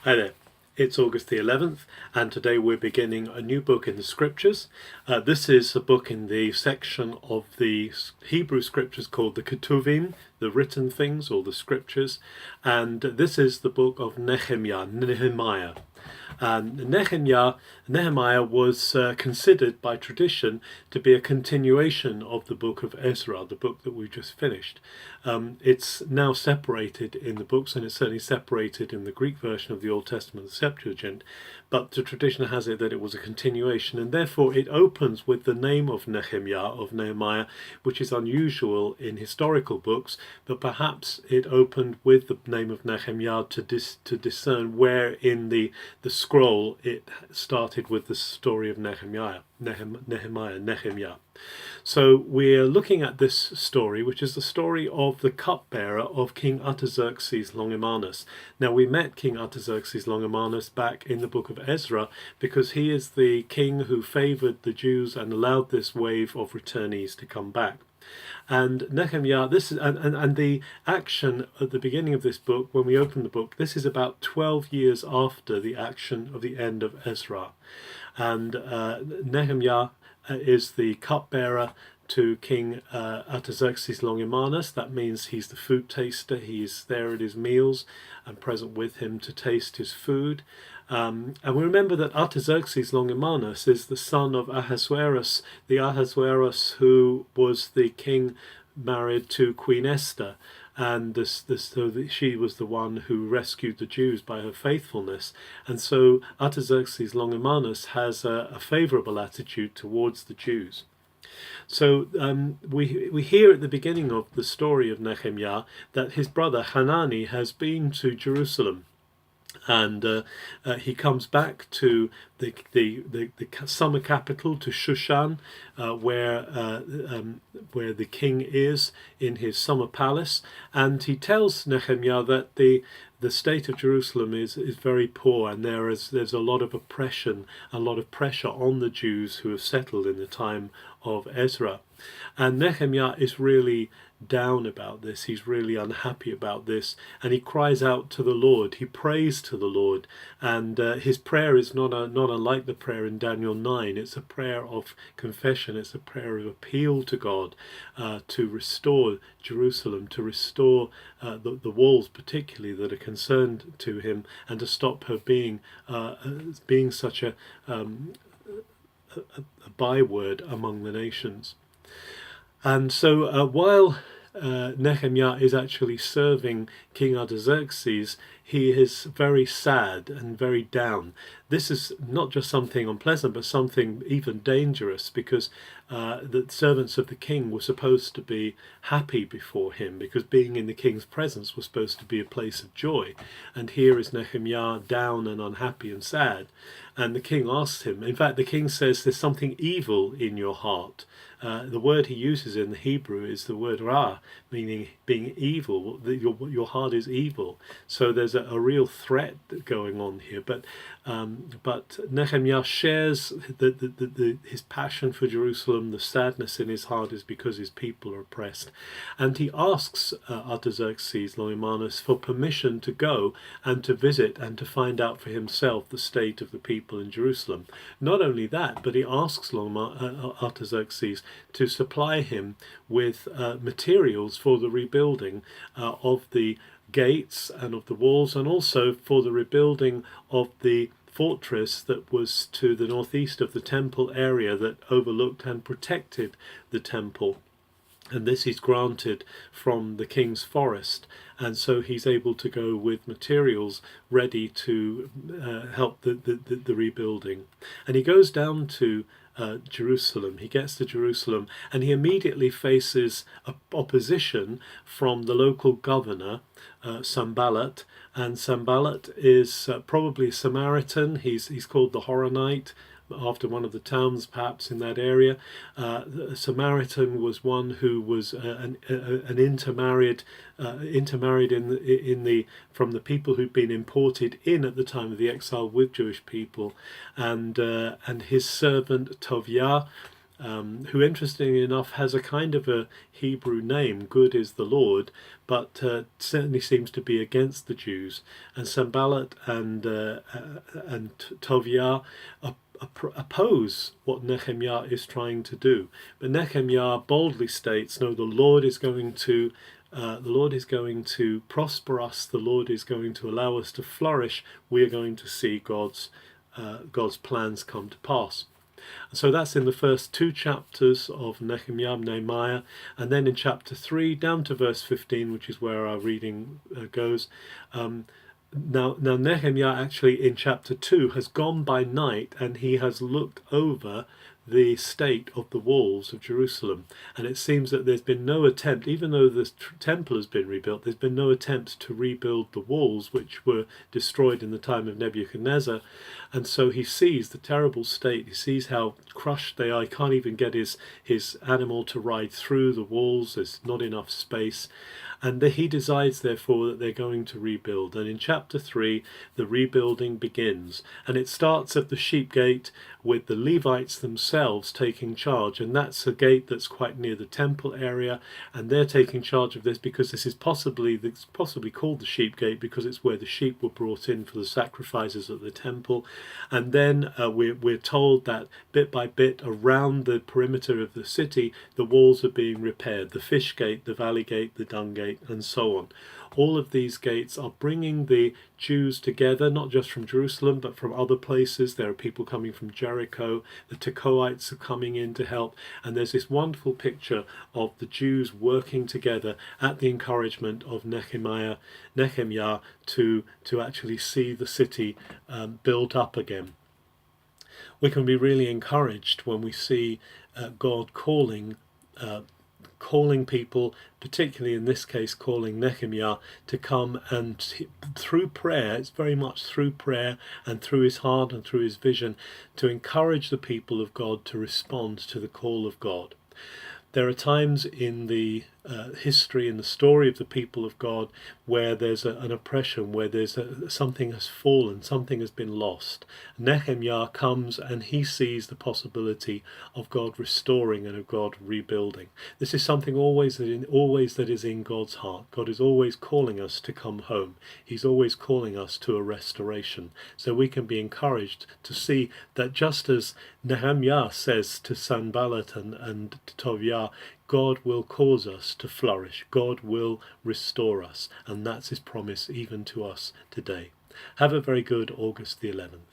Hi there. It's August the 11th, and today we're beginning a new book in the Scriptures. This is a book in the section of the Hebrew Scriptures called the Ketuvim, the written things or the Scriptures, and this is the book of Nehemiah. Nehemiah was considered by tradition to be a continuation of the book of Ezra, the book that we just finished. It's now separated in the books, and it's certainly separated in the Greek version of the Old Testament, the Septuagint, but the tradition has it that it was a continuation, and therefore it opens with the name of Nehemiah, which is unusual in historical books, but perhaps it opened with the name of Nehemiah to discern where in the scroll it started with the story of Nehemiah. So we're looking at this story, which is the story of the cupbearer of King Artaxerxes Longimanus. Now, we met King Artaxerxes Longimanus back in the book of Ezra because he is the king who favored the Jews and allowed this wave of returnees to come back. And Nehemiah, and the action at the beginning of this book, when we open the book, this is about 12 years after the action of the end of Ezra. And Nehemiah is the cupbearer to King Artaxerxes Longimanus. That means he's the food taster. He's there at his meals and present with him to taste his food. And we remember that Artaxerxes Longimanus is the son of Ahasuerus, the Ahasuerus who was the king married to Queen Esther. And she was the one who rescued the Jews by her faithfulness. And so Artaxerxes Longimanus has a favourable attitude towards the Jews. So we hear at the beginning of the story of Nehemiah that his brother Hanani has been to Jerusalem. And he comes back to the summer capital, to Shushan, where the king is in his summer palace, and he tells Nehemiah that the state of Jerusalem is very poor, and there's a lot of oppression, a lot of pressure on the Jews who have settled in the time of Ezra. And Nehemiah is really down about this. He's really unhappy about this, and he cries out to the Lord. He prays to the Lord, and his prayer is not unlike the prayer in Daniel 9. It's a prayer of confession. It's a prayer of appeal to God to restore Jerusalem, to restore the walls, particularly, that are concerned to him, and to stop her being such a byword among the nations. And so while Nehemiah is actually serving King Artaxerxes, he is very sad and very down. This is not just something unpleasant, but something even dangerous, because the servants of the king were supposed to be happy before him, because being in the king's presence was supposed to be a place of joy. And here is Nehemiah down and unhappy and sad. And the king asks him, in fact, the king says, there's something evil in your heart. The word he uses in the Hebrew is the word ra, meaning being evil. Your heart is evil. So there's a real threat going on here. But Nehemiah shares his passion for Jerusalem. The sadness in his heart is because his people are oppressed. And he asks Artaxerxes Longimanus for permission to go and to visit and to find out for himself the state of the people in Jerusalem. Not only that, but he asks Artaxerxes to supply him with materials for the rebuilding of the gates and of the walls, and also for the rebuilding of the fortress that was to the northeast of the temple area that overlooked and protected the temple. And this is granted from the king's forest, and so he's able to go with materials ready to help the rebuilding. And he goes down to Jerusalem. He gets to Jerusalem, and he immediately faces opposition from the local governor, Sanballat. And Sanballat is probably a Samaritan. He's called the Horonite, after one of the towns perhaps in that area. A Samaritan was one who was an intermarried from the people who'd been imported in at the time of the exile with Jewish people, and his servant Tobiah who interestingly enough has a kind of a Hebrew name, good is the Lord, but certainly seems to be against the Jews. And Sanballat and Tobiah oppose what Nehemiah is trying to do. But Nehemiah boldly states, no, the Lord is going to prosper us. The Lord is going to allow us to flourish. We are going to see God's plans come to pass. So that's in the first 2 chapters of Nehemiah, and then in chapter 3 down to verse 15, which is where our reading goes. Now Nehemiah actually in chapter 2 has gone by night and he has looked over the state of the walls of Jerusalem, and it seems that there's been no attempt, even though the temple has been rebuilt, there's been no attempt to rebuild the walls which were destroyed in the time of Nebuchadnezzar. And so he sees the terrible state, he sees how crushed they are. He can't even get his animal to ride through the walls, there's not enough space. And he decides, therefore, that they're going to rebuild. And in chapter 3, the rebuilding begins. And it starts at the sheep gate with the Levites themselves taking charge. And that's a gate that's quite near the temple area. And they're taking charge of this because this is possibly called the sheep gate because it's where the sheep were brought in for the sacrifices at the temple. And then we're told that bit by bit around the perimeter of the city, the walls are being repaired. The fish gate, the valley gate, the dung gate, and so on. All of these gates are bringing the Jews together, not just from Jerusalem, but from other places. There are people coming from Jericho. The Tekoites are coming in to help. And there's this wonderful picture of the Jews working together at the encouragement of Nehemiah to actually see the city built up again. We can be really encouraged when we see God calling people, particularly in this case calling Nehemiah, to come and through prayer, it's very much through prayer and through his heart and through his vision, to encourage the people of God to respond to the call of God. There are times in the history, in the story of the people of God, where there's an oppression, where there's something has fallen, something has been lost. Nehemiah comes and he sees the possibility of God restoring and of God rebuilding. This is something always that is in God's heart. God is always calling us to come home. He's always calling us to a restoration. So we can be encouraged to see that just as Nehemiah says to Sanballat and to Tobiah, God will cause us to flourish. God will restore us. And that's his promise even to us today. Have a very good August the 11th.